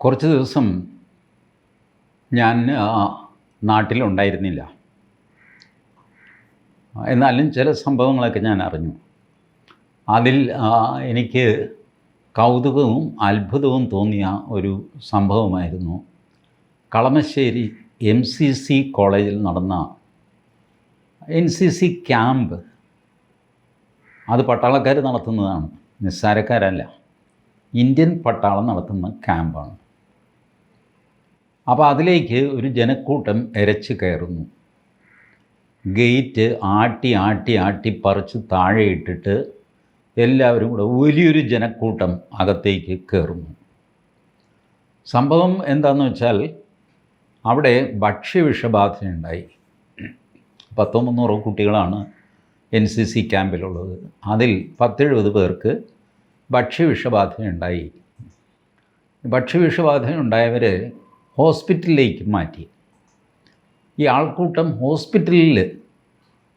കുറച്ച് ദിവസം ഞാൻ നാട്ടിലുണ്ടായിരുന്നില്ല. എന്നാലും ചില സംഭവങ്ങളൊക്കെ ഞാൻ അറിഞ്ഞു. അതിൽ എനിക്ക് കൗതുകവും അത്ഭുതവും തോന്നിയ ഒരു സംഭവമായിരുന്നു കളമശ്ശേരി MCC കോളേജിൽ നടന്ന NCC ക്യാമ്പ്. അത് പട്ടാളക്കാർ നടത്തുന്നതാണ്, നിസ്സാരക്കാരല്ല. ഇന്ത്യൻ പട്ടാളം നടത്തുന്ന ക്യാമ്പാണ്. അപ്പോൾ അതിലേക്ക് ഒരു ജനക്കൂട്ടം ഇരച്ച് കയറുന്നു. ഗേറ്റ് ആട്ടി ആട്ടി ആട്ടി പറിച്ച് താഴെ ഇട്ടിട്ട് എല്ലാവരും കൂടെ വലിയൊരു ജനക്കൂട്ടം അകത്തേക്ക് കയറുന്നു. സംഭവം എന്താണെന്ന് വെച്ചാൽ അവിടെ ഭക്ഷ്യവിഷബാധയുണ്ടായി. 100-300 കുട്ടികളാണ് NCC ക്യാമ്പിലുള്ളത്. അതിൽ 10-70 പേർക്ക് ഭക്ഷ്യവിഷബാധയുണ്ടായി. ഭക്ഷ്യവിഷബാധയുണ്ടായവരെ ഹോസ്പിറ്റലിലേക്ക് മാറ്റി. ഈ ആൾക്കൂട്ടം ഹോസ്പിറ്റലിൽ,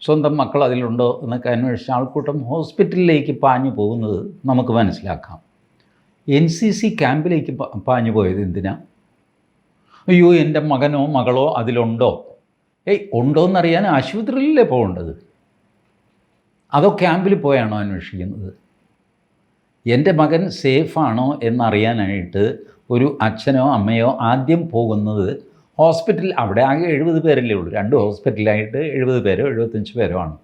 സ്വന്തം മക്കൾ അതിലുണ്ടോ എന്നൊക്കെ അന്വേഷിച്ച് ആൾക്കൂട്ടം ഹോസ്പിറ്റലിലേക്ക് പാഞ്ഞു പോകുന്നത് നമുക്ക് മനസ്സിലാക്കാം. NCC ക്യാമ്പിലേക്ക് പാഞ്ഞു പോയത് എന്തിനാ? അയ്യോ, എൻ്റെ മകനോ മകളോ അതിലുണ്ടോ? ഉണ്ടോ എന്നറിയാൻ ആശുപത്രിയിലല്ലേ പോകേണ്ടത്? അതോ ക്യാമ്പിൽ പോയാണോ അന്വേഷിക്കുന്നത്? എൻ്റെ മകൻ സേഫാണോ എന്നറിയാനായിട്ട് ഒരു അച്ഛനോ അമ്മയോ ആദ്യം പോകുന്നത് ഹോസ്പിറ്റൽ. അവിടെ ആകെ 70 പേരല്ലേ ഉള്ളൂ. 2 ഹോസ്പിറ്റലായിട്ട് 70 പേരോ 75 പേരോ ആണ്.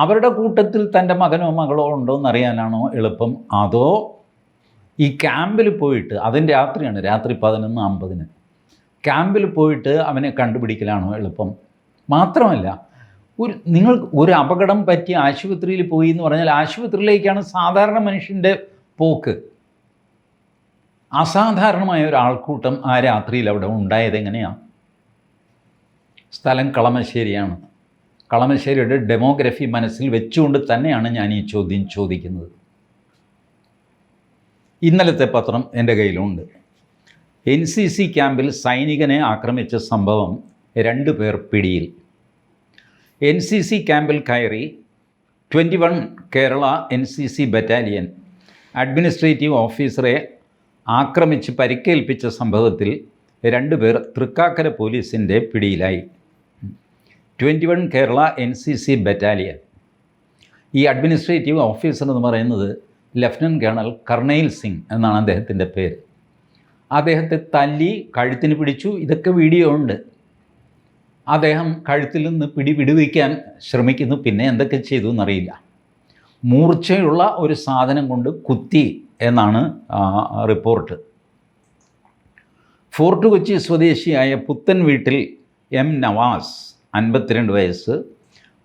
അവരുടെ കൂട്ടത്തിൽ തൻ്റെ മകനോ മകളോ ഉണ്ടോ എന്നറിയാനാണോ എളുപ്പം? അതോ ഈ ക്യാമ്പിൽ പോയിട്ട്, അതിൻ്റെ രാത്രിയാണ്, രാത്രി 11:50 ക്യാമ്പിൽ പോയിട്ട് അവനെ കണ്ടുപിടിക്കലാണോ എളുപ്പം? മാത്രമല്ല, നിങ്ങൾ ഒരു അപകടം പറ്റി ആശുപത്രിയിൽ പോയി എന്ന് പറഞ്ഞാൽ ആശുപത്രിയിലേക്കാണ് സാധാരണ മനുഷ്യൻ്റെ പോക്ക്. അസാധാരണമായ ഒരാൾക്കൂട്ടം ആ രാത്രിയിൽ അവിടെ ഉണ്ടായത് എങ്ങനെയാണ്? സ്ഥലം കളമശ്ശേരിയാണ്. കളമശ്ശേരിയുടെ ഡെമോഗ്രഫി മനസ്സിൽ വെച്ചുകൊണ്ട് തന്നെയാണ് ഞാൻ ഈ ചോദ്യം ചോദിക്കുന്നത്. ഇന്നലത്തെ പത്രം എൻ്റെ കയ്യിലുണ്ട്. NCC ക്യാമ്പിൽ സൈനികനെ ആക്രമിച്ച സംഭവം 2 പേർ പിടിയിൽ. NCC ക്യാമ്പിൽ കയറി 21 കേരള NCC ബറ്റാലിയൻ അഡ്മിനിസ്ട്രേറ്റീവ് ഓഫീസറെ ആക്രമിച്ച് പരിക്കേൽപ്പിച്ച സംഭവത്തിൽ 2 പേർ തൃക്കാക്കര പോലീസിൻ്റെ പിടിയിലായി. 21 കേരള NCC ബറ്റാലിയൻ. ഈ അഡ്മിനിസ്ട്രേറ്റീവ് ഓഫീസർ എന്ന് പറയുന്നത് ലഫ്റ്റനൻറ്റ് കേണൽ കർണയിൽ സിംഗ് എന്നാണ് അദ്ദേഹത്തിൻ്റെ പേര്. അദ്ദേഹത്തെ തല്ലി കഴുത്തിന് പിടിച്ചു. ഇതൊക്കെ വീഡിയോ ഉണ്ട്. അദ്ദേഹം കഴുത്തിൽ നിന്ന് വിടുവിക്കാൻ ശ്രമിക്കുന്നു. പിന്നെ എന്തൊക്കെ ചെയ്തു എന്നറിയില്ല. മൂർച്ചയുള്ള ഒരു സാധനം കൊണ്ട് കുത്തി എന്നാണ് റിപ്പോർട്ട്. ഫോർട്ട് കൊച്ചി സ്വദേശിയായ പുത്തൻ വീട്ടിൽ M നവാസ് 52 വയസ്സ്,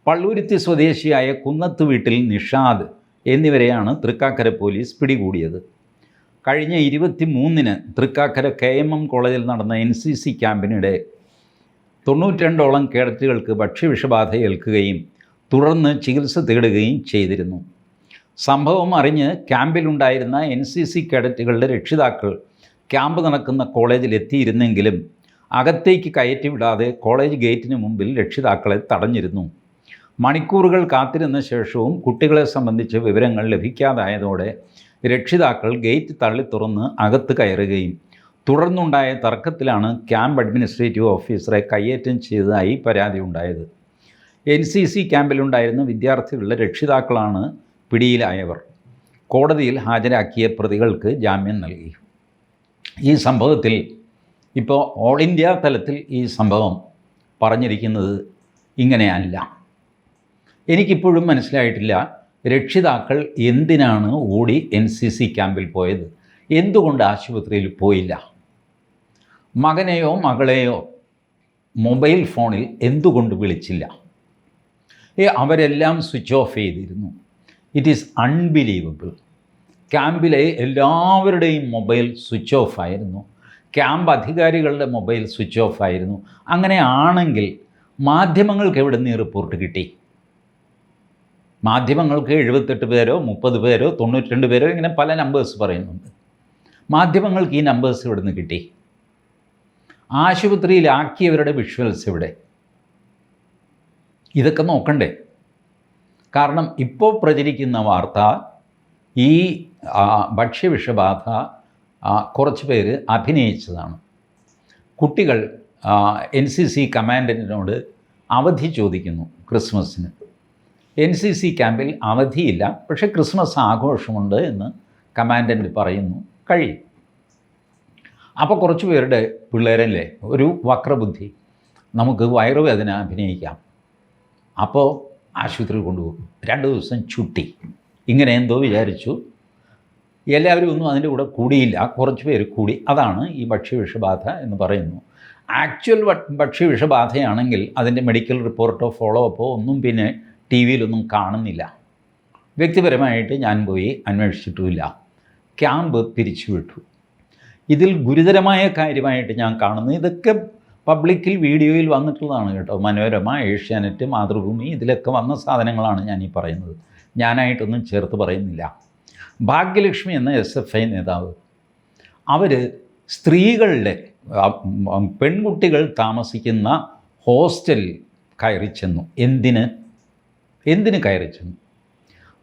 പള്ളൂരുത്തി സ്വദേശിയായ കുന്നത്ത് വീട്ടിൽ നിഷാദ് എന്നിവരെയാണ് തൃക്കാക്കര പോലീസ് പിടികൂടിയത്. കഴിഞ്ഞ 23-ന് തൃക്കാക്കര KMM കോളേജിൽ നടന്ന NCC ക്യാമ്പിനിടെ 92ഓളം കേഡറ്റുകൾക്ക് ഭക്ഷ്യവിഷബാധ ഏൽക്കുകയും തുടർന്ന് ചികിത്സ തേടുകയും ചെയ്തിരുന്നു. സംഭവം അറിഞ്ഞ് ക്യാമ്പിലുണ്ടായിരുന്ന NCC കേഡറ്റുകളുടെ രക്ഷിതാക്കൾ ക്യാമ്പ് നടക്കുന്ന കോളേജിൽ എത്തിയിരുന്നെങ്കിലും അകത്തേക്ക് കയറ്റിവിടാതെ കോളേജ് ഗേറ്റിന് മുമ്പിൽ രക്ഷിതാക്കളെ തടഞ്ഞിരുന്നു. മണിക്കൂറുകൾ കാത്തിരുന്ന ശേഷവും കുട്ടികളെ സംബന്ധിച്ച് വിവരങ്ങൾ ലഭിക്കാതായതോടെ രക്ഷിതാക്കൾ ഗേറ്റ് തള്ളി തുറന്ന് അകത്ത് കയറുകയും തുടർന്നുണ്ടായ തർക്കത്തിലാണ് ക്യാമ്പ് അഡ്മിനിസ്ട്രേറ്റീവ് ഓഫീസറെ കയ്യേറ്റം ചെയ്തതായി പരാതി ഉണ്ടായത്. NCC ക്യാമ്പിലുണ്ടായിരുന്ന വിദ്യാർത്ഥികളുടെ രക്ഷിതാക്കളാണ് പിടിയിലായവർ. കോടതിയിൽ ഹാജരാക്കിയ പ്രതികൾക്ക് ജാമ്യം നൽകി. ഈ സംഭവത്തിൽ ഇപ്പോൾ ഓൾ ഇന്ത്യ തലത്തിൽ ഈ സംഭവം പറഞ്ഞിരിക്കുന്നത് ഇങ്ങനെയല്ല. എനിക്കിപ്പോഴും മനസ്സിലായിട്ടില്ല രക്ഷിതാക്കൾ എന്തിനാണ് ഓടി NCC ക്യാമ്പിൽ പോയത്, എന്തുകൊണ്ട് ആശുപത്രിയിൽ പോയില്ല? മകനെയോ മകളെയോ മൊബൈൽ ഫോണിൽ എന്തുകൊണ്ട് വിളിച്ചില്ല? അവരെല്ലാം സ്വിച്ച് ഓഫ് ചെയ്തിരുന്നു. It is unbelievable. ക്യാമ്പിലെ എല്ലാവരുടെയും മൊബൈൽ സ്വിച്ച് ഓഫ് ആയിരുന്നു. ക്യാമ്പ് അധികാരികളുടെ മൊബൈൽ സ്വിച്ച് ഓഫ് ആയിരുന്നു. അങ്ങനെ ആണെങ്കിൽ മാധ്യമങ്ങൾക്ക് എവിടെ നിന്ന് റിപ്പോർട്ട് കിട്ടി? മാധ്യമങ്ങൾക്ക് 78 പേരോ 30 പേരോ 92 പേരോ ഇങ്ങനെ പല നമ്പേഴ്സ് പറയുന്നുണ്ട്. മാധ്യമങ്ങൾക്ക് ഈ നമ്പേഴ്സ് എവിടെ നിന്ന് കിട്ടി? ആശുപത്രിയിലാക്കിയവരുടെ വിഷ്വൽസ് എവിടെ? ഇതൊക്കെ നോക്കണ്ടേ? കാരണം ഇപ്പോൾ പ്രചരിക്കുന്ന വാർത്ത ഈ ഭക്ഷ്യവിഷബാധ കുറച്ച് പേര് അഭിനയിച്ചതാണ്. കുട്ടികൾ NCC കമാൻഡൻറ്റിനോട് അവധി ചോദിക്കുന്നു ക്രിസ്മസിന്. NCC ക്യാമ്പിൽ അവധിയില്ല, പക്ഷേ ക്രിസ്മസ് ആഘോഷമുണ്ട് എന്ന് കമാൻഡൻറ്റ് പറയുന്നു. കഴിയും. അപ്പോൾ കുറച്ച് പേരുടെ പിള്ളേരല്ലേ ഒരു വക്രബുദ്ധി, നമുക്ക് വയറുവേദന അഭിനയിക്കാം, അപ്പോൾ ആശുപത്രി കൊണ്ടുപോകും, 2 ദിവസം ചുട്ടി, ഇങ്ങനെ എന്തോ വിചാരിച്ചു. എല്ലാവരും ഒന്നും അതിൻ്റെ കൂടെ കൂടിയില്ല, കുറച്ച് പേര് കൂടി. അതാണ് ഈ ഭക്ഷ്യവിഷബാധ എന്ന് പറയുന്നു. ആക്ച്വൽ ഭക്ഷ്യവിഷബാധയാണെങ്കിൽ അതിൻ്റെ മെഡിക്കൽ റിപ്പോർട്ടോ ഫോളോ അപ്പോ ഒന്നും പിന്നെ ടി വിയിലൊന്നും കാണുന്നില്ല. വ്യക്തിപരമായിട്ട് ഞാൻ പോയി അന്വേഷിച്ചിട്ടുമില്ല. ക്യാമ്പ് പിരിച്ചുവിട്ടു. ഇതിൽ ഗുരുതരമായ കാര്യമായിട്ട് ഞാൻ കാണുന്നത്, ഇതൊക്കെ പബ്ലിക്കിൽ വീഡിയോയിൽ വന്നിട്ടുള്ളതാണ് കേട്ടോ. മനോരമ, ഏഷ്യാനെറ്റ്, മാതൃഭൂമി, ഇതിലൊക്കെ വന്ന സാധനങ്ങളാണ് ഞാൻ ഈ പറയുന്നത്. ഞാനായിട്ടൊന്നും ചേർത്ത് പറയുന്നില്ല. ഭാഗ്യലക്ഷ്മി എന്ന SFI നേതാവ്, അവർ സ്ത്രീകളുടെ പെൺകുട്ടികൾ താമസിക്കുന്ന ഹോസ്റ്റൽ കയറി ചെന്നു. എന്തിന് കയറി ചെന്നു?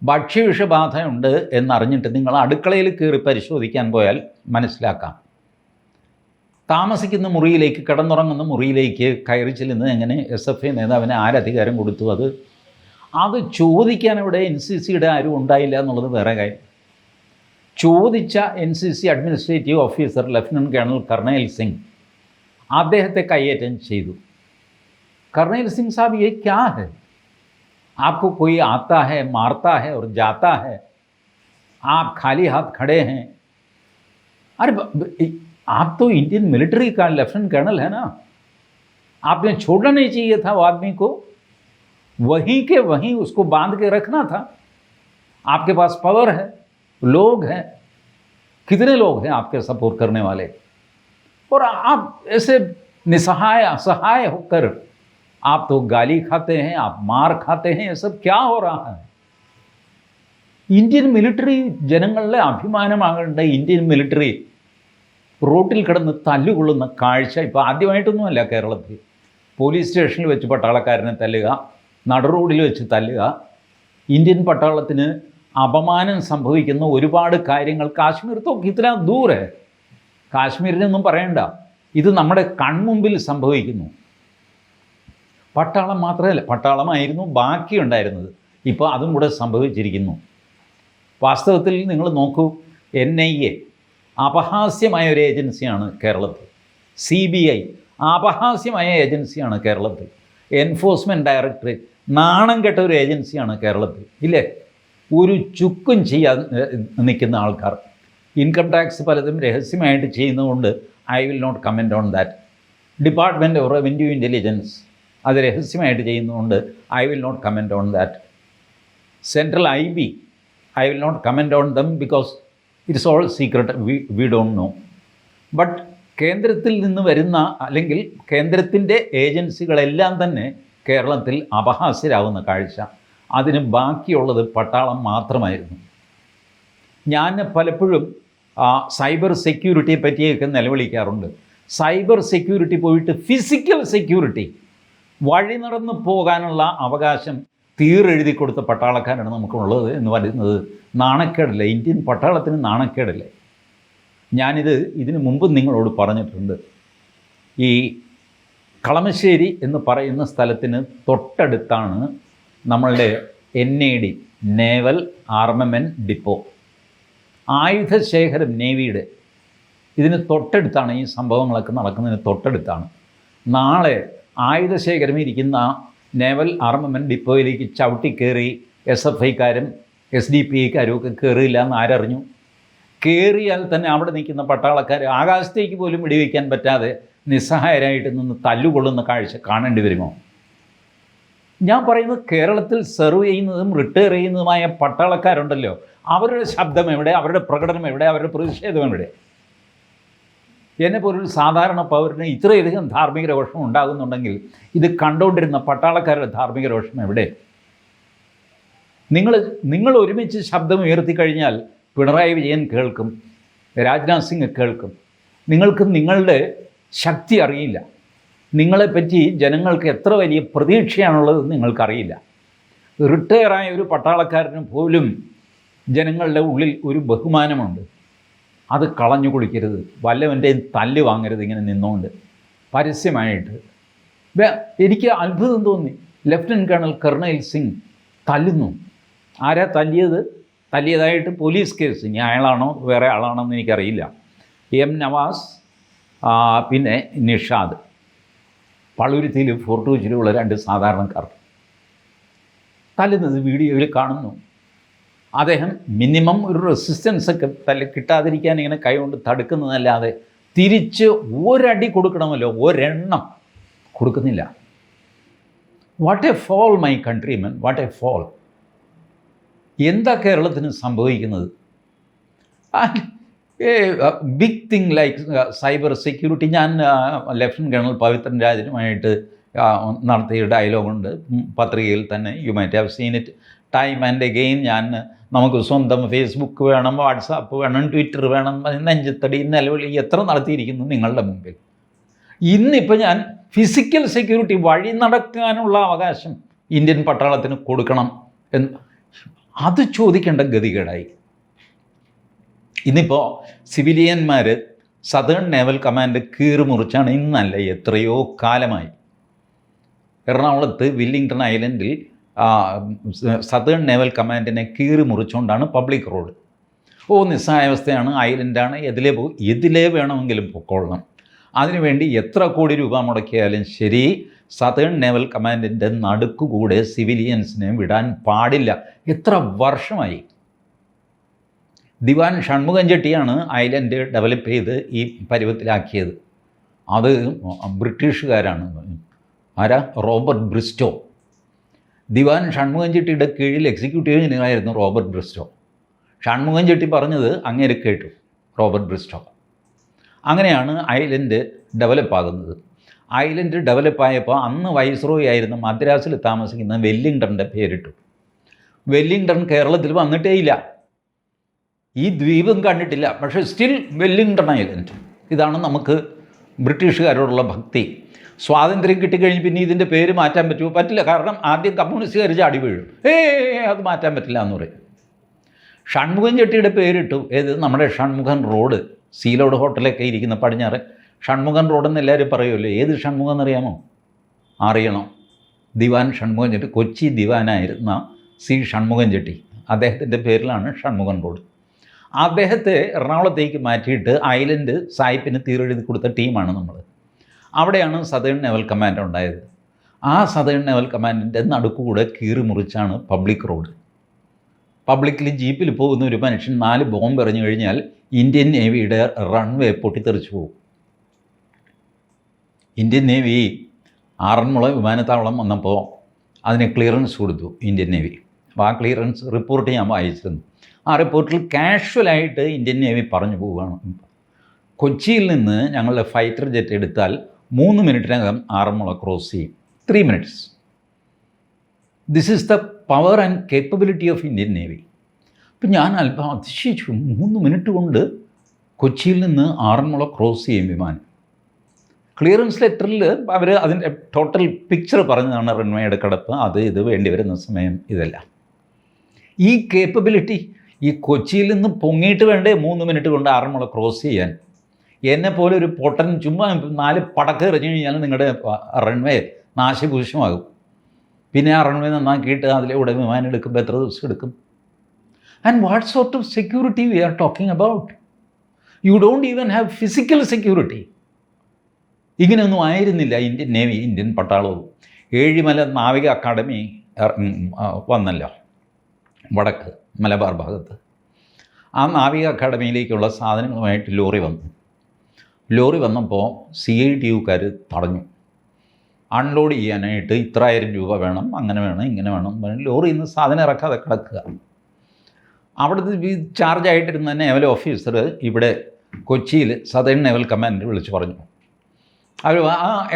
ഭക്ഷ്യവിഷബാധയുണ്ട് എന്നറിഞ്ഞിട്ട് നിങ്ങൾ അടുക്കളയിൽ കയറി പരിശോധിക്കാൻ പോയാൽ മനസ്സിലാക്കാം. താമസിക്കുന്ന മുറിയിലേക്ക്, കിടന്നുറങ്ങുന്ന മുറിയിലേക്ക് കയറി ചെല്ലുന്നത് എങ്ങനെ? SFI നേതാവിന് ആരധികാരം കൊടുത്തു? അത് ചോദിക്കാൻ ഇവിടെ NCCയുടെ ആരും ഉണ്ടായില്ല എന്നുള്ളത് വേറെ കാര്യം. ചോദിച്ച NCC administrative officer lieutenant colonel Karnail Singh അദ്ദേഹത്തെ കയ്യേറ്റം ചെയ്തു. कर्नैल सिंह साहब ये क्या है? आपको कोई आता है, मारता है और जाता है, आप खाली हाथ खड़े हैं। अरे आप तो इंडियन मिलिट्री का लेफ्टिनेंट कर्नल है ना, आपने छोड़ना नहीं चाहिए था वो आदमी को, वहीं के वहीं उसको बांध के रखना था। आपके पास पावर है, लोग हैं, कितने लोग हैं आपके सपोर्ट करने वाले, और आप ऐसे निसहाय असहाय होकर आप तो गाली खाते हैं, आप मार खाते हैं। ये सब क्या हो रहा है? ഇന്ത്യൻ മിലിറ്ററി ജനങ്ങളുടെ അഭിമാനമാകേണ്ട ഇന്ത്യൻ മിലിറ്ററി റോട്ടിൽ കിടന്ന് തല്ലുകൊള്ളുന്ന കാഴ്ച ഇപ്പോൾ ആദ്യമായിട്ടൊന്നുമല്ല കേരളത്തിൽ. പോലീസ് സ്റ്റേഷനിൽ വെച്ച് പട്ടാളക്കാരനെ തല്ലുക, നടുറോഡിൽ വെച്ച് തല്ലുക, ഇന്ത്യൻ പട്ടാളത്തിന് അപമാനം സംഭവിക്കുന്ന ഒരുപാട് കാര്യങ്ങൾ കാശ്മീർ തോക്ക് ഇത്ര ദൂരെ, കാശ്മീരിനൊന്നും പറയണ്ട, ഇത് നമ്മുടെ കൺമുമ്പിൽ സംഭവിക്കുന്നു. പട്ടാളം മാത്രമല്ല, പട്ടാളമായിരുന്നു ബാക്കിയുണ്ടായിരുന്നത്, ഇപ്പോൾ അതും കൂടെ സംഭവിച്ചിരിക്കുന്നു. വാസ്തവത്തിൽ നിങ്ങൾ നോക്കൂ, NIA അപഹാസ്യമായ ഒരു ഏജൻസിയാണ് കേരളത്തിൽ, CBI അപഹാസ്യമായ ഏജൻസിയാണ് കേരളത്തിൽ, എൻഫോഴ്സ്മെൻറ്റ് ഡയറക്ടറേറ്റ് നാണം കെട്ട ഒരു ഏജൻസിയാണ് കേരളത്തിൽ, ഇല്ലേ? ഒരു ചുക്കും ചെയ്യാൻ നിൽക്കുന്ന ആൾക്കാർ. ഇൻകം ടാക്സ് പലതും രഹസ്യമായിട്ട് ചെയ്യുന്നതുകൊണ്ട് I will not comment on that. Department of revenue intelligence അത് രഹസ്യമായിട്ട് ചെയ്യുന്നതുകൊണ്ട് I will not comment on that. Central IB I will not comment on them because it is all secret, we don't know. But കേന്ദ്രത്തിൽ നിന്ന് വരുന്ന അല്ലെങ്കിൽ കേന്ദ്രത്തിൻ്റെ ഏജൻസികളെല്ലാം തന്നെ കേരളത്തിൽ അപഹാസ്യരാകുന്ന കാഴ്ച. അതിന് ബാക്കിയുള്ളത് പട്ടാളം മാത്രമായിരുന്നു. ഞാൻ പലപ്പോഴും സൈബർ സെക്യൂരിറ്റിയെ പറ്റിയൊക്കെ നിലവിളിക്കാറുണ്ട്. സൈബർ സെക്യൂരിറ്റി പോയിട്ട് ഫിസിക്കൽ സെക്യൂരിറ്റി, വഴി നടന്നു പോകാനുള്ള അവകാശം തീരെഴുതി കൊടുത്ത പട്ടാളക്കാരാണ് നമുക്കുള്ളത് എന്ന് പറയുന്നത് നാണക്കേടല്ലേ? ഇന്ത്യൻ പട്ടാളത്തിന് നാണക്കേടല്ലേ? ഇതിനു മുമ്പ് നിങ്ങളോട് പറഞ്ഞിട്ടുണ്ട്. ഈ കളമശ്ശേരി എന്ന് പറയുന്ന സ്ഥലത്തിന് തൊട്ടടുത്താണ് നമ്മളുടെ NAD നേവൽ ആർമമെൻറ്റ് ഡിപ്പോ, ആയുധശേഖരം നേവിയുടെ. ഇതിന് തൊട്ടടുത്താണ് ഈ സംഭവങ്ങളൊക്കെ നടക്കുന്നതിന് തൊട്ടടുത്താണ്. നാളെ ആയുധശേഖരം ഇരിക്കുന്ന നേവൽ ആർമമെൻറ്റ് ഡിപ്പോയിലേക്ക് ചവിട്ടിക്കയറി SFIക്കാരും SDPIക്കാരും ഒക്കെ കയറിയില്ല എന്ന് ആരറിഞ്ഞു? കയറിയാൽ തന്നെ അവിടെ നിൽക്കുന്ന പട്ടാളക്കാർ ആകാശത്തേക്ക് പോലും വെടിവെക്കാൻ പറ്റാതെ നിസ്സഹായരായിട്ട് നിന്ന് തല്ലുകൊള്ളുന്ന കാഴ്ച കാണേണ്ടി വരുമോ? ഞാൻ പറയുന്നത് കേരളത്തിൽ സെർവ് ചെയ്യുന്നതും റിട്ടയർ ചെയ്യുന്നതുമായ പട്ടാളക്കാരുണ്ടല്ലോ, അവരുടെ ശബ്ദം എവിടെ? അവരുടെ പ്രകടനം എവിടെ? അവരുടെ പ്രതിഷേധം എവിടെ? എന്നെപ്പോലൊരു സാധാരണ പൗരന് ഇത്രയധികം ധാർമ്മിക രോഷം ഉണ്ടാകുന്നുണ്ടെങ്കിൽ ഇത് കണ്ടുകൊണ്ടിരുന്ന പട്ടാളക്കാരുടെ ധാർമ്മിക രോഷം എവിടെ? നിങ്ങൾ ഒരുമിച്ച് ശബ്ദം ഉയർത്തിക്കഴിഞ്ഞാൽ പിണറായി വിജയൻ കേൾക്കും, രാജ്നാഥ് സിംഗ് കേൾക്കും. നിങ്ങൾക്ക് നിങ്ങളുടെ ശക്തി അറിയില്ല. നിങ്ങളെപ്പറ്റി ജനങ്ങൾക്ക് എത്ര വലിയ പ്രതീക്ഷയാണുള്ളത് നിങ്ങൾക്കറിയില്ല. റിട്ടയറായ ഒരു പട്ടാളക്കാരന് പോലും ജനങ്ങളുടെ ഉള്ളിൽ ഒരു ബഹുമാനമുണ്ട്. അത് കളഞ്ഞു കുളിക്കരുത്, വല്ലവൻ്റെയും തല്ല് വാങ്ങരുത് ഇങ്ങനെ നിന്നുകൊണ്ട് പരസ്യമായിട്ട്. എനിക്ക് അത്ഭുതം തോന്നി. ലഫ്റ്റനൻറ്റ് കേണൽ കർണയിൽ സിംഗ് തല്ലുന്നു. ആരാ തല്ലിയത്? തല്ലിയതായിട്ട് പോലീസ് കേസ്. ഇനി അയാളാണോ വേറെ ആളാണോ എന്ന് എനിക്കറിയില്ല. എം നവാസ്, പിന്നെ നിഷാദ്, പള്ളുരുത്തിയിലും ഫോർട്ട് കൊച്ചിയിലുമുള്ള 2 സാധാരണക്കാർ തല്ലുന്നത് വീഡിയോയിൽ കാണുന്നു. അദ്ദേഹം മിനിമം ഒരു റെസിസ്റ്റൻസൊക്കെ കിട്ടാതിരിക്കാൻ ഇങ്ങനെ കൈകൊണ്ട് തടുക്കുന്നതല്ലാതെ തിരിച്ച് ഒരടി കൊടുക്കണമല്ലോ, ഒരെണ്ണം കൊടുക്കുന്നില്ല. What a fall my countrymen, what a fall. എന്താ കേരളത്തിന് സംഭവിക്കുന്നത്? Big thing like cyber security. ഞാൻ ലഫ്റ്റനൻറ്റ് കേണൽ പവിത്രൻ രാജനുമായിട്ട് നടത്തിയ ഡയലോഗുണ്ട് പത്രികയിൽ തന്നെ. You might have seen it time and again. നമുക്ക് സ്വന്തം ഫേസ്ബുക്ക് വേണം, വാട്സാപ്പ് വേണം, ട്വിറ്റർ വേണം, നെഞ്ചത്തടി നിലവിളി എത്ര നടത്തിയിരിക്കുന്നു നിങ്ങളുടെ മുമ്പിൽ. ഇന്നിപ്പോൾ ഞാൻ ഫിസിക്കൽ സെക്യൂരിറ്റി, വഴി നടക്കാനുള്ള അവകാശം ഇന്ത്യൻ പട്ടാളത്തിന് കൊടുക്കണം എന്ന് അത് ചോദിക്കേണ്ട ഗതികേടായി. ഇന്നിപ്പോൾ സിവിലിയന്മാർ സദേൺ നേവൽ കമാൻഡ് കീറി മുറിച്ചാണ്, ഇന്നല്ല എത്രയോ കാലമായി. എറണാകുളത്ത് വില്ലിംഗ്ടൺ ഐലൻഡിൽ സദേൺ നേവൽ കമാൻഡിനെ കീറി മുറിച്ചുകൊണ്ടാണ് പബ്ലിക് റോഡ്. നിസ്സഹായാവസ്ഥയാണ്, ഐലൻഡാണ്, എതിലേ വേണമെങ്കിലും പൊക്കോളണം. അതിനുവേണ്ടി എത്ര കോടി രൂപ മുടക്കിയാലും ശരി, സദേൺ നേവൽ കമാൻഡിൻ്റെ നടുക്കുകൂടെ സിവിലിയൻസിനെ വിടാൻ പാടില്ല. എത്ര വർഷമായി. ദിവാൻ ഷൺമുഖം ചെട്ടിയാണ് ഐലൻഡ് ഡെവലപ്പ് ചെയ്ത് ഈ പരുവത്തിലാക്കിയത്. അത് ബ്രിട്ടീഷുകാരാണ്. ആരാ? Robert Bristow. ദിവാൻ ഷൺമുഖം ചെട്ടിയുടെ കീഴിൽ എക്സിക്യൂട്ടീവ് എഞ്ചിനീയറായിരുന്നു റോബർട്ട് ബ്രിസ്റ്റോ. ഷൺമുഖം ചെട്ടി പറഞ്ഞത് അങ്ങേര് കേട്ടു റോബർട്ട് ബ്രിസ്റ്റോ. അങ്ങനെയാണ് ഐലൻഡ് ഡെവലപ്പാകുന്നത്. ഐലൻഡ് ഡെവലപ്പായപ്പോൾ അന്ന് വൈസ്രോയി ആയിരുന്ന മദ്രാസിൽ താമസിക്കുന്ന വെല്ലിംഗ്ടൻ്റെ പേരിട്ടു. വെല്ലിംഗ്ടൺ കേരളത്തിൽ വന്നിട്ടേ ഇല്ല, ഈ ദ്വീപും കണ്ടിട്ടില്ല. പക്ഷേ സ്റ്റിൽ വെല്ലിംഗ്ടൺ ഐലൻഡ്. ഇതാണ് നമുക്ക് ബ്രിട്ടീഷുകാരോടുള്ള ഭക്തി. സ്വാതന്ത്ര്യം കിട്ടിക്കഴിഞ്ഞ് പിന്നെ ഇതിൻ്റെ പേര് മാറ്റാൻ പറ്റുമോ? പറ്റില്ല. കാരണം ആദ്യം കമ്മ്യൂണിസ്റ്റുകാർ ചാടി വീഴും, അത് മാറ്റാൻ പറ്റില്ല എന്ന് പറയും. ഷൺമുഖം ചെട്ടിയുടെ പേരിട്ടു. നമ്മുടെ ഷൺമുഖൻ റോഡ്, സീലോഡ് ഹോട്ടലൊക്കെ ഇരിക്കുന്ന പടിഞ്ഞാറ് ഷൺമുഖൻ റോഡെന്ന് എല്ലാവരും പറയുമല്ലോ. ഏത് ഷൺമുഖം എന്നറിയാമോ? അറിയണം. ദിവാൻ ഷൺമുഖം ചെട്ടി, കൊച്ചി ദിവാനായിരുന്ന സി ഷൺമുഖം ചെട്ടി, അദ്ദേഹത്തിൻ്റെ പേരിലാണ് ഷൺമുഖൻ റോഡ്. അദ്ദേഹത്തെ എറണാകുളത്തേക്ക് മാറ്റിയിട്ട് ഐലൻഡ് സായിപ്പിന് തീരെഴുതി കൊടുത്ത ടീമാണ് നമ്മൾ. അവിടെയാണ് സദേൺ നേവൽ കമാൻഡ് ഉണ്ടായത്. ആ സദേൺ നേവൽ കമാൻഡിൻ്റെ നടുക്കുകൂടെ കീറി മുറിച്ചാണ് പബ്ലിക് റോഡ്. പബ്ലിക്കിൽ ജീപ്പിൽ പോകുന്ന ഒരു മനുഷ്യൻ 4 ബോംബ് എറിഞ്ഞു കഴിഞ്ഞാൽ ഇന്ത്യൻ നേവിയുടെ റൺവേ പൊട്ടിത്തെറിച്ചു പോകും. ഇന്ത്യൻ നേവി ആറന്മുള വിമാനത്താവളം വന്നപ്പോൾ അതിന് ക്ലിയറൻസ് കൊടുത്തു ഇന്ത്യൻ നേവി. അപ്പോൾ ആ ക്ലിയറൻസ് റിപ്പോർട്ട് ഞാൻ വായിച്ചിരുന്നു. ആ റിപ്പോർട്ടിൽ കാഷ്വലായിട്ട് ഇന്ത്യൻ നേവി പറഞ്ഞു പോവുകയാണ്, കൊച്ചിയിൽ നിന്ന് ഞങ്ങളുടെ ഫൈറ്റർ ജെറ്റ് എടുത്താൽ 3 മിനിറ്റിനകം ആറന്മുള ക്രോസ് ചെയ്യും. 3 minutes. This is the power and capability of Indian navy. അപ്പം ഞാൻ അല്പം അതിശയിച്ചു. 3 മിനിറ്റ് കൊണ്ട് കൊച്ചിയിൽ നിന്ന് ആറന്മുള ക്രോസ് ചെയ്യും വിമാനം. ക്ലിയറൻസ് ലെറ്ററിൽ അവർ അതിൻ്റെ ടോട്ടൽ പിക്ചർ പറഞ്ഞതാണ്, റൺവേയുടെ കിടപ്പ്, അത് ഇത് വേണ്ടി വരുന്ന സമയം, ഇതെല്ലാം. ഈ കേപ്പബിലിറ്റി ഈ കൊച്ചിയിൽ നിന്ന് പൊങ്ങിയിട്ട് വേണ്ടേ 3 മിനിറ്റ് കൊണ്ട് ആറന്മുള ക്രോസ് ചെയ്യാൻ. എന്നെപ്പോലെ ഒരു പൊട്ടൻ ചുമ്മാ 4 പടക്കം എറിഞ്ഞു കഴിഞ്ഞാൽ നിങ്ങളുടെ റൺവേ നാശഭൂഷമാകും. പിന്നെ ആ റൺവേ നന്നാക്കിയിട്ട് അതിലൂടെ വിമാനം എടുക്കുമ്പോൾ എത്ര ദിവസം എടുക്കും? And what sort of security we are talking about? You don't even have physical security. ഇങ്ങനെയൊന്നും ആയിരുന്നില്ല ഇന്ത്യൻ നേവി, ഇന്ത്യൻ പട്ടാളവും. ഏഴിമല നാവിക അക്കാഡമി വന്നല്ലോ വടക്ക് മലബാർ ഭാഗത്ത്. ആ നാവിക അക്കാഡമിയിലേക്കുള്ള സാധനങ്ങളുമായിട്ട് ലോറി വന്നു. ലോറി വന്നപ്പോൾ CITUക്കാർ തടഞ്ഞു. അൺലോഡ് ചെയ്യാനായിട്ട് ഇത്ര 1000 രൂപ വേണം, അങ്ങനെ വേണം, ഇങ്ങനെ വേണം. ലോറിയിൽ നിന്ന് സാധനം ഇറക്കാതെ കിടക്കുക. അവിടുത്തെ ചാർജായിട്ടിരുന്ന നേവൽ ഓഫീസർ ഇവിടെ കൊച്ചിയിൽ സദേൺ നേവൽ കമാൻഡ് വിളിച്ച് പറഞ്ഞു, അവർ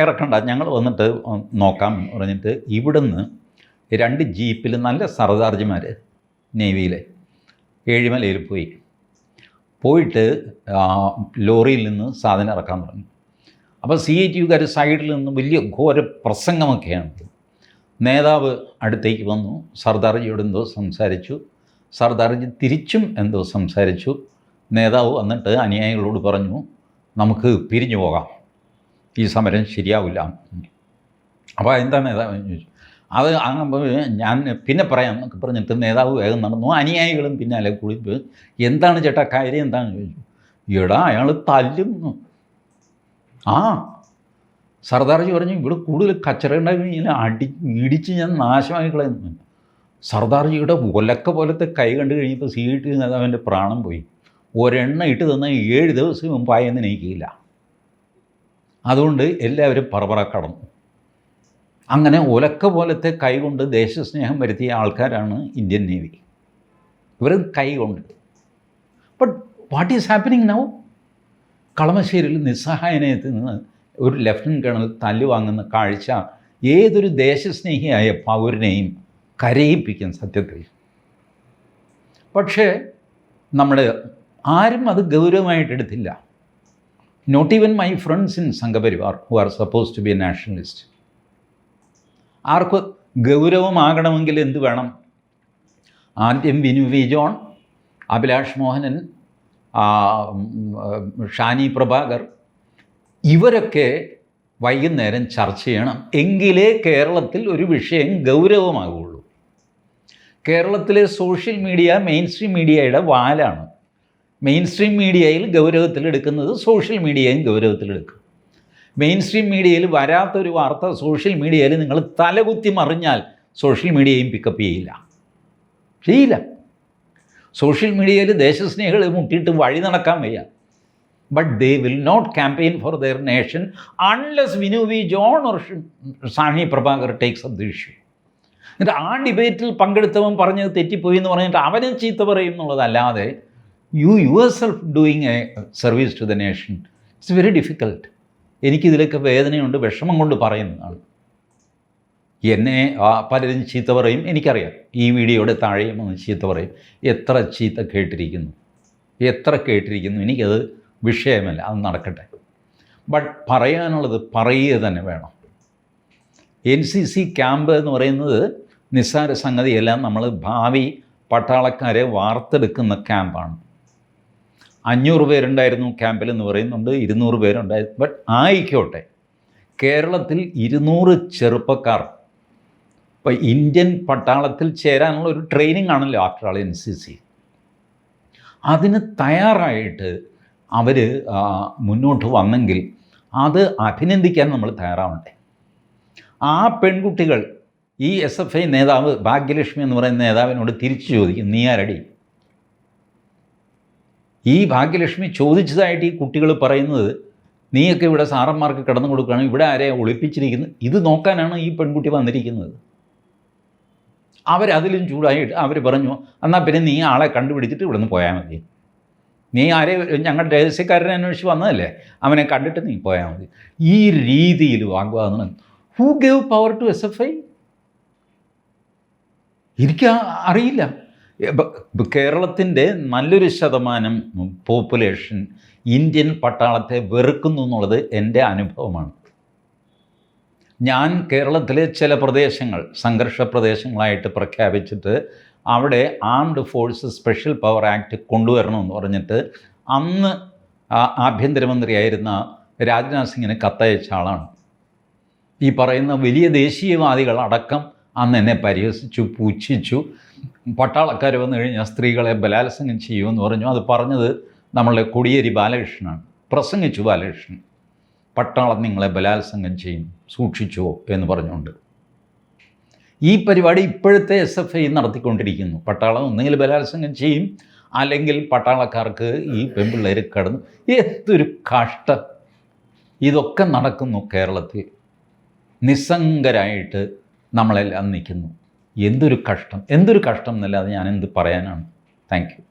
ഇറക്കണ്ട, ഞങ്ങൾ വന്നിട്ട് നോക്കാം പറഞ്ഞിട്ട് ഇവിടുന്ന് 2 ജീപ്പിൽ നല്ല സർദാർജിമാർ നേവിയിലെ ഏഴിമലയിൽ പോയിട്ട് ലോറിയിൽ നിന്ന് സാധനം ഇറക്കാൻ തുടങ്ങി. അപ്പോൾ CITUക്കാർ സൈഡിൽ നിന്ന് വലിയ ഘോര പ്രസംഗമൊക്കെയാണ്. നേതാവ് അടുത്തേക്ക് വന്നു, സർദാർജിയോട് എന്തോ സംസാരിച്ചു. സർദാർജി തിരിച്ചും എന്തോ സംസാരിച്ചു. നേതാവ് വന്നിട്ട് അനുയായികളോട് പറഞ്ഞു, നമുക്ക് പിരിഞ്ഞു പോകാം, ഈ സമരം ശരിയാവില്ല. അപ്പോൾ എന്താ നേതാവ് ചോദിച്ചു. അത് ഞാൻ പിന്നെ പറയാം എന്നൊക്കെ പറഞ്ഞിട്ട് നേതാവ് വേഗം നടന്നു. അനുയായികളും പിന്നാലെ കൂടി പോയി. എന്താണ് ചേട്ടാ കാര്യം എന്താണെന്ന് ചോദിച്ചു. എടാ അയാൾ തല്ലുന്നു. ആ സർദാർജി പറഞ്ഞു, ഇവിടെ കൂടുതൽ കച്ചറ ഉണ്ടായി കഴിഞ്ഞാൽ ഇടിച്ച് ഞാൻ നാശമായി കളയുന്നു. സർദാർജിയുടെ ഒലക്ക പോലത്തെ കൈ കണ്ടു കഴിഞ്ഞപ്പോൾ CIT നേതാവിൻ്റെ പ്രാണം പോയി. ഒരെണ്ണ ഇട്ട് തന്നാൽ 7 ദിവസം മുമ്പായെന്ന് എനിക്കില്ല. അതുകൊണ്ട് എല്ലാവരും പറപറ കടന്നു. അങ്ങനെ ഒലക്ക പോലത്തെ കൈ കൊണ്ട് ദേശസ്നേഹം വരുത്തിയ ആൾക്കാരാണ് ഇന്ത്യൻ നേവി. ഇവർ കൈ കൊണ്ട്. But what is happening now? കളമശ്ശേരിയിൽ നിസ്സഹായനയത്തിൽ നിന്ന് ഒരു ലഫ്റ്റനൻറ്റ് കേണൽ തല്ല് വാങ്ങുന്ന കാഴ്ച ഏതൊരു ദേശസ്നേഹിയായ പൗരനെയും കരയിപ്പിക്കും സത്യത്തിൽ. പക്ഷേ നമ്മൾ ആരും അത് ഗൗരവമായിട്ടെടുത്തില്ല. Not even my friends in Sangh Parivar who are suppose to be a nationalist. ആർക്ക് ഗൗരവമാകണമെങ്കിൽ എന്ത് വേണം? ആദ്യം വിനു വി ജോൺ, അഭിലാഷ് മോഹനൻ, ഷാനി പ്രഭാകർ, ഇവരൊക്കെ വൈകുന്നേരം ചർച്ച ചെയ്യണം. എങ്കിലേ കേരളത്തിൽ ഒരു വിഷയം ഗൗരവമാകുള്ളൂ. കേരളത്തിലെ സോഷ്യൽ മീഡിയ മെയിൻ സ്ട്രീം മീഡിയയുടെ വാലാണ്. മെയിൻ സ്ട്രീം മീഡിയയിൽ ഗൗരവത്തിലെടുക്കുന്നത് സോഷ്യൽ മീഡിയയും ഗൗരവത്തിലെടുക്കും. മെയിൻ സ്ട്രീം മീഡിയയിൽ വരാത്തൊരു വാർത്ത സോഷ്യൽ മീഡിയയിൽ നിങ്ങൾ തലകുത്തി മറിഞ്ഞാൽ സോഷ്യൽ മീഡിയയും പിക്കപ്പ് ചെയ്യില്ല. സോഷ്യൽ മീഡിയയിൽ ദേശസ്നേഹികൾ മുട്ടിയിട്ട് വഴി നടക്കാൻ വയ്യ. But they will not campaign for their nation unless Vinu V John or Shani Prabhakar takes up the issue. എന്നിട്ട് ആ ഡിബേറ്റിൽ പങ്കെടുത്തവൻ പറഞ്ഞത് തെറ്റിപ്പോയി എന്ന് പറഞ്ഞിട്ട് അവനെ ചീത്ത പറയും എന്നുള്ളതല്ലാതെ yourself doing a service to the nation it's very difficult. എനിക്കിതിലൊക്കെ വേദനയുണ്ട്, വിഷമം കൊണ്ട് പറയുന്നതാണ്. എന്നെ പലരും ചീത്ത പറയും, എനിക്കറിയാം. ഈ വീഡിയോയുടെ താഴെയും ഒന്ന് ചീത്ത പറയും. എത്ര ചീത്ത കേട്ടിരിക്കുന്നു, എനിക്കത് വിഷയമല്ല, അത് നടക്കട്ടെ. ബട്ട് പറയാനുള്ളത് പറയുക തന്നെ വേണം. NCC ക്യാമ്പ് എന്ന് പറയുന്നത് നിസ്സാര സംഗതിയെല്ലാം. നമ്മൾ ഭാവി പട്ടാളക്കാരെ വാർത്തെടുക്കുന്ന ക്യാമ്പാണ്. 500 പേരുണ്ടായിരുന്നു ക്യാമ്പിലെന്ന് പറയുന്നുണ്ട്, 200 പേരുണ്ടായിരുന്നു. ബട്ട് ആയിക്കോട്ടെ, കേരളത്തിൽ 200 ചെറുപ്പക്കാർ ഇപ്പോൾ ഇന്ത്യൻ പട്ടാളത്തിൽ ചേരാനുള്ള ഒരു ട്രെയിനിങ് ആണല്ലോ ആഫ്റ്റർ ആൾ NCC. അതിന് തയ്യാറായിട്ട് അവർ മുന്നോട്ട് വന്നെങ്കിൽ അത് അഭിനന്ദിക്കാൻ നമ്മൾ തയ്യാറാവണ്ടേ. ആ പെൺകുട്ടികൾ ഈ SFI നേതാവ് ഭാഗ്യലക്ഷ്മി എന്ന് പറയുന്ന നേതാവിനോട് തിരിച്ചു ചോദിക്കും, നീ ആരടി? ഈ ഭാഗ്യലക്ഷ്മി ചോദിച്ചതായിട്ട് ഈ കുട്ടികൾ പറയുന്നത്, നീയൊക്കെ ഇവിടെ സാറന്മാർക്ക് കിടന്നു കൊടുക്കുകയാണ്, ഇവിടെ ആരെയാ ഒളിപ്പിച്ചിരിക്കുന്നത്, ഇത് നോക്കാനാണ് ഈ പെൺകുട്ടി വന്നിരിക്കുന്നത്. അവരതിലും ചൂടായിട്ട് അവർ പറഞ്ഞു, എന്നാൽ പിന്നെ നീ ആളെ കണ്ടുപിടിച്ചിട്ട് ഇവിടെ നിന്ന് പോയാൽ മതി. നീ ഞങ്ങളുടെ രഹസ്യക്കാരനെ അന്വേഷിച്ച് വന്നതല്ലേ, അവനെ കണ്ടിട്ട് നീ പോയാൽ മതി. ഈ രീതിയിൽ വാഗ്വാദം. Who gave power to SFI? എനിക്ക് അറിയില്ല. കേരളത്തിൻ്റെ നല്ലൊരു ശതമാനം പോപ്പുലേഷൻ ഇന്ത്യൻ പട്ടാളത്തെ വെറുക്കുന്നു എന്നുള്ളത് എൻ്റെ അനുഭവമാണ്. ഞാൻ കേരളത്തിലെ ചില പ്രദേശങ്ങൾ സംഘർഷ പ്രദേശങ്ങളായിട്ട് പ്രഖ്യാപിച്ചിട്ട് അവിടെ armed forces special power act കൊണ്ടുവരണമെന്ന് പറഞ്ഞിട്ട് അന്ന് ആഭ്യന്തരമന്ത്രിയായിരുന്ന രാജ്നാഥ് സിംഗിന് കത്തയച്ച ആളാണ്. ഈ പറയുന്ന വലിയ ദേശീയവാദികൾ അടക്കം അന്ന് എന്നെ പരിഹസിച്ചു, പുച്ഛിച്ചു. പട്ടാളക്കാർ വന്നു കഴിഞ്ഞാൽ സ്ത്രീകളെ ബലാത്സംഗം ചെയ്യുമെന്ന് പറഞ്ഞു. അത് പറഞ്ഞത് നമ്മളുടെ കോടിയേരി ബാലകൃഷ്ണനാണ്. പ്രസംഗിച്ചു ബാലകൃഷ്ണൻ, പട്ടാളം നിങ്ങളെ ബലാത്സംഗം ചെയ്യും, സൂക്ഷിച്ചോ എന്ന് പറഞ്ഞുകൊണ്ട്. ഈ പരിപാടി ഇപ്പോഴത്തെ SFI നടത്തിക്കൊണ്ടിരിക്കുന്നു. പട്ടാളം ഒന്നുകിൽ ബലാത്സംഗം ചെയ്യും, അല്ലെങ്കിൽ പട്ടാളക്കാർക്ക് ഈ പെൺപിള്ളേർ കടന്നു. എന്തൊരു കഷ്ടം! ഇതൊക്കെ നടക്കുന്നു കേരളത്തിൽ. നിസ്സംഗരായിട്ട് നമ്മളെല്ലാം നിൽക്കുന്നു. എന്തൊരു കഷ്ടം എന്നല്ലാതെ ഞാൻ എന്ത് പറയാനാണ്. Thank you.